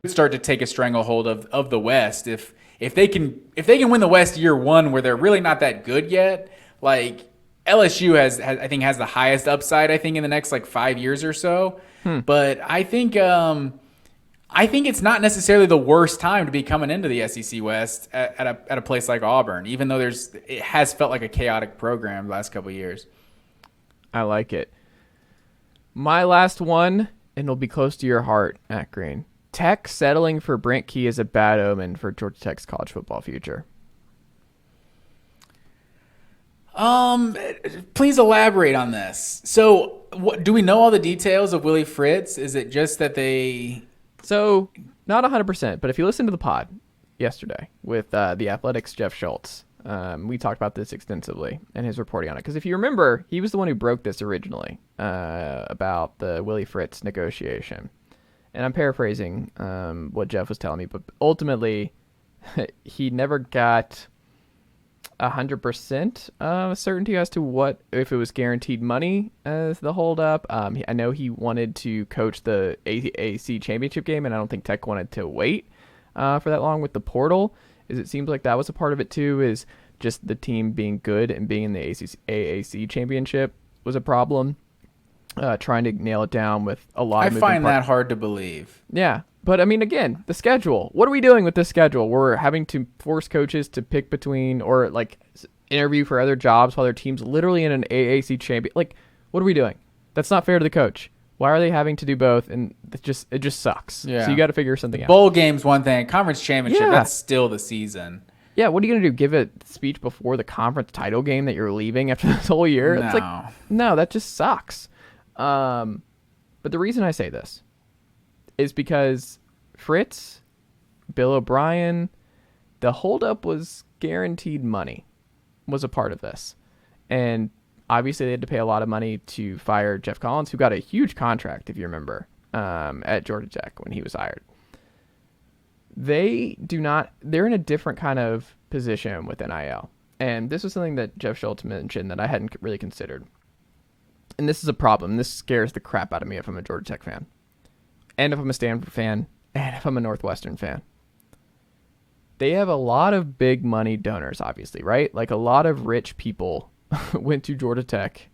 Start to take a stranglehold of the West. If they can win the West year one, where they're really not that good yet, like LSU has the highest upside, I think, in the next like 5 years or so. But I think it's not necessarily the worst time to be coming into the SEC West at a place like Auburn, even though it has felt like a chaotic program the last couple of years. I like it. My last one, and it'll be close to your heart, Matt Green. Tech settling for Brent Key is a bad omen for Georgia Tech's college football future. Please elaborate on this. So, do we know all the details of Willie Fritz? Is it just that they... So, not 100%, but if you listen to the pod yesterday with the Athletics' Jeff Schultz, we talked about this extensively and his reporting on it. Because if you remember, he was the one who broke this originally about the Willie Fritz negotiation. And I'm paraphrasing what Jeff was telling me, but ultimately, he never got 100% certainty as to if it was guaranteed money as the holdup. I know he wanted to coach the AAC championship game, and I don't think Tech wanted to wait for that long with the portal. It seems like that was a part of it too, is just the team being good and being in the AAC championship was a problem. Trying to nail it down with a lot of moving parts. I find that hard to believe. Yeah. But, I mean, again, the schedule. What are we doing with this schedule? We're having to force coaches to pick between or, like, interview for other jobs while their team's literally in an AAC champion. Like, what are we doing? That's not fair to the coach. Why are they having to do both? And it just sucks. Yeah. So you got to figure something out. Bowl game's one thing. Conference championship, that's still the season. Yeah, what are you going to do? Give a speech before the conference title game that you're leaving after this whole year? No. It's like, no, that just sucks. But the reason I say this is because Fritz, Bill O'Brien, the holdup was guaranteed money was a part of this. And obviously they had to pay a lot of money to fire Jeff Collins, who got a huge contract, if you remember, at Georgia Tech when he was hired. They're in a different kind of position with NIL. And this was something that Jeff Schultz mentioned that I hadn't really considered. And this is a problem. This scares the crap out of me if I'm a Georgia Tech fan. And if I'm a Stanford fan. And if I'm a Northwestern fan. They have a lot of big money donors, obviously, right? Like a lot of rich people went to Georgia Tech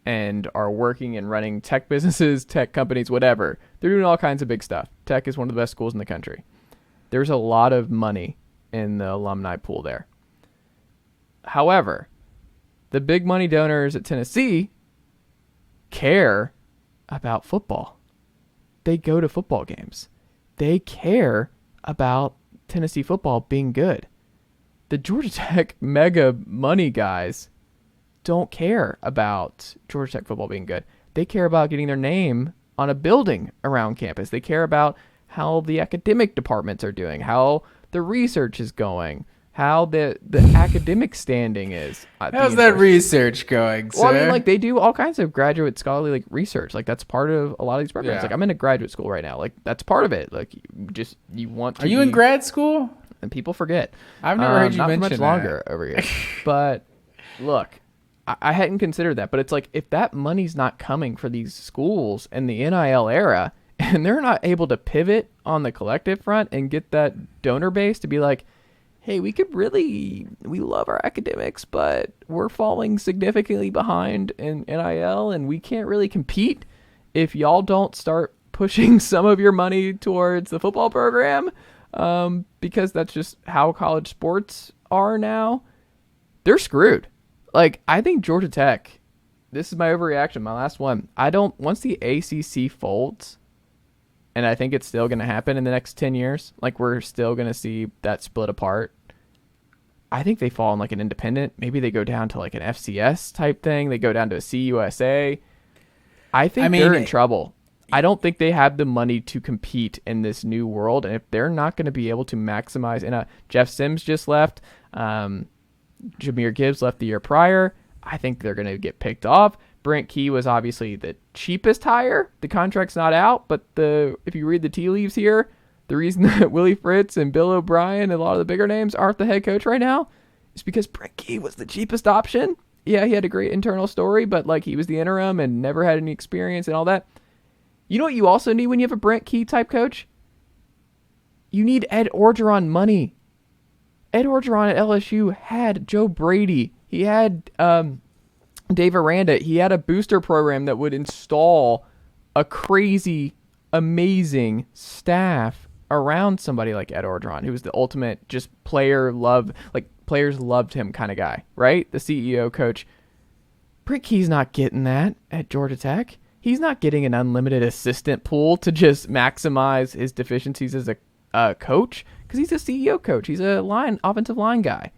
and are working and running tech businesses, tech companies, whatever. They're doing all kinds of big stuff. Tech is one of the best schools in the country. There's a lot of money in the alumni pool there. However, the big money donors at Tennessee care about football. They go to football games. They care about Tennessee football being good. The Georgia Tech mega money guys don't care about Georgia Tech football being good. They care about getting their name on a building around campus. They care about how the academic departments are doing, how the research is going, how the academic standing is. How's that research going, sir? Well, I mean, like, they do all kinds of graduate scholarly, like, research. Like, that's part of a lot of these programs. Yeah. Like, I'm in a graduate school right now. Like, that's part of it. Like, you want to Are you in grad school? And people forget. I've never heard you mention that. Not for much longer over here. But, look, I hadn't considered that. But it's like, if that money's not coming for these schools in the NIL era, and they're not able to pivot on the collective front and get that donor base to be like, hey, we love our academics, but we're falling significantly behind in NIL, and we can't really compete if y'all don't start pushing some of your money towards the football program, because that's just how college sports are now. They're screwed. Like, I think Georgia Tech, this is my overreaction, my last one. Once the ACC folds, and I think it's still going to happen in the next 10 years, like, we're still going to see that split apart. I think they fall in like an independent. Maybe they go down to like an FCS type thing. They go down to a CUSA. I think they're in trouble. I don't think they have the money to compete in this new world. And if they're not going to be able to maximize, and Jeff Sims just left, Jahmyr Gibbs left the year prior, I think they're going to get picked off. Brent Key was obviously the cheapest hire. The contract's not out, but if you read the tea leaves here, the reason that Willie Fritz and Bill O'Brien and a lot of the bigger names aren't the head coach right now is because Brent Key was the cheapest option, Yeah, he had a great internal story, but like he was the interim and never had any experience and all that. You know what you also need when you have a Brent Key type coach? You need Ed Orgeron money. Ed Orgeron at LSU had Joe Brady. He had Dave Aranda. He had a booster program that would install a crazy, amazing staff around somebody like Ed Orgeron, who was the ultimate just player love, like players loved him kind of guy, right? The CEO coach. Brent Key's not getting that at Georgia Tech. He's not getting an unlimited assistant pool to just maximize his deficiencies as a coach because he's a CEO coach. He's a offensive line guy.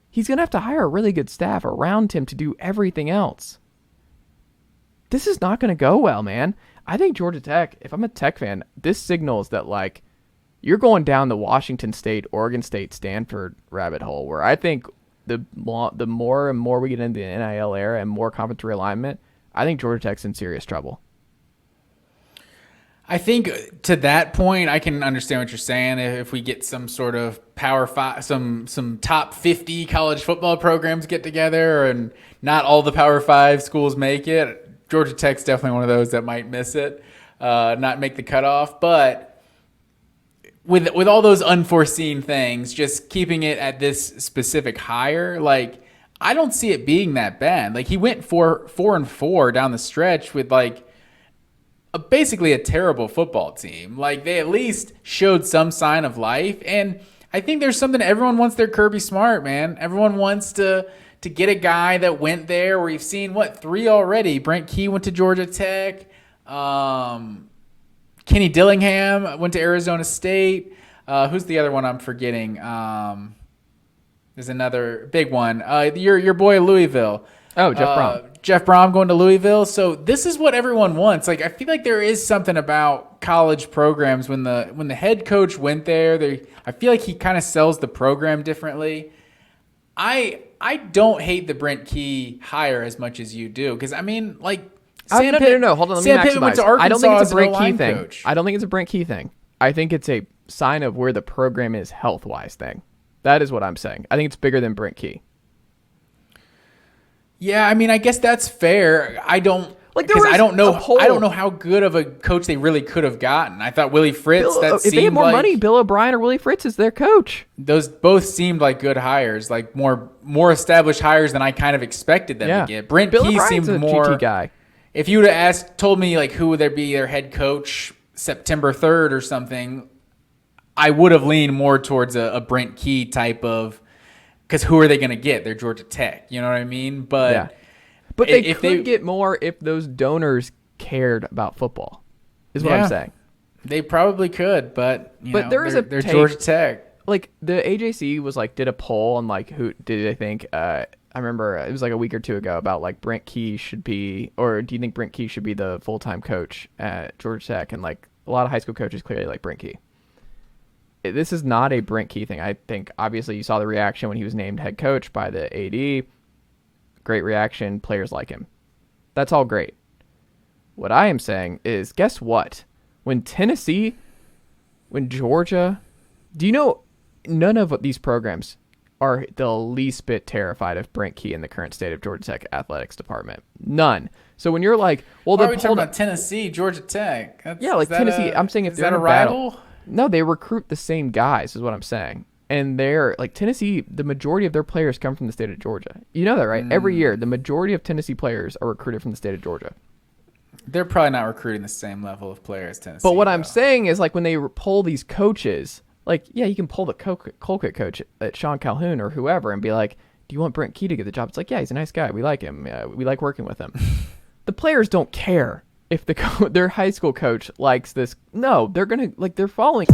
He's going to have to hire a really good staff around him to do everything else. This is not going to go well, man. I think Georgia Tech, if I'm a Tech fan, this signals that, like, you're going down the Washington State, Oregon State, Stanford rabbit hole, where I think the more and more we get into the NIL era and more conference realignment, I think Georgia Tech's in serious trouble. I think to that point, I can understand what you're saying. If we get some sort of Power 5, some top 50 college football programs get together and not all the Power 5 schools make it, Georgia Tech's definitely one of those that might miss it, not make the cutoff. But with all those unforeseen things, just keeping it at this specific hire, like, I don't see it being that bad. Like, he went 4-4 down the stretch with, like, basically a terrible football team. Like, they at least showed some sign of life. And I think there's something everyone wants their Kirby Smart, man. Everyone wants to get a guy that went there. We've seen, 3 already. Brent Key went to Georgia Tech. Kenny Dillingham went to Arizona State. Who's the other one I'm forgetting? There's another big one. Your boy Louisville. Oh, Jeff Brohm. Jeff Brohm going to Louisville. So this is what everyone wants. Like, I feel like there is something about college programs when the head coach went there. I feel like he kind of sells the program differently. I don't hate the Brent Key hire as much as you do, because I mean, like, Sam Pittman. No, hold on. Let me Pittman went to Arkansas. I don't think it's a Brent Key thing. Coach. I don't think it's a Brent Key thing. I think it's a sign of where the program is health-wise thing. That is what I'm saying. I think it's bigger than Brent Key. Yeah, I mean, I guess that's fair. I don't know how good of a coach they really could have gotten. I thought Willie Fritz. If they had more money, Bill O'Brien or Willie Fritz is their coach. Those both seemed like good hires, like more established hires than I kind of expected them to get. Brent Key seemed more GT guy. If you would have told me like who would there be their head coach September 3rd or something, I would have leaned more towards a Brent Key type of. Because who are they going to get? They're Georgia Tech. You know what I mean? But they could get more if those donors cared about football, is what I'm saying. They probably could, but they're Georgia Tech. Like, the AJC was like, did a poll on like who did they think, I remember it was like a week or two ago about like Brent Key should be, or do you think Brent Key should be the full-time coach at Georgia Tech? And like a lot of high school coaches clearly like Brent Key. This is not a Brent Key thing. I think obviously you saw the reaction when he was named head coach by the AD. Great reaction. Players like him. That's all great. What I am saying is, guess what? When Georgia, do you know none of these programs are the least bit terrified of Brent Key in the current state of Georgia Tech athletics department? None. So when you're like, well, why are we talking about Tennessee, Georgia Tech? Tennessee. I'm saying if they're in a rival. No, they recruit the same guys, is what I'm saying. And they're like Tennessee, the majority of their players come from the state of Georgia. You know that, right? Every year, the majority of Tennessee players are recruited from the state of Georgia. They're probably not recruiting the same level of players Tennessee. But what I'm saying is, like, when they poll these coaches, like, yeah, you can pull the Colquitt coach at Sean Calhoun or whoever and be like, do you want Brent Key to get the job? It's like, yeah, he's a nice guy. We like him. We like working with him. The players don't care if their high school coach likes this. No, they're going to, like, they're following.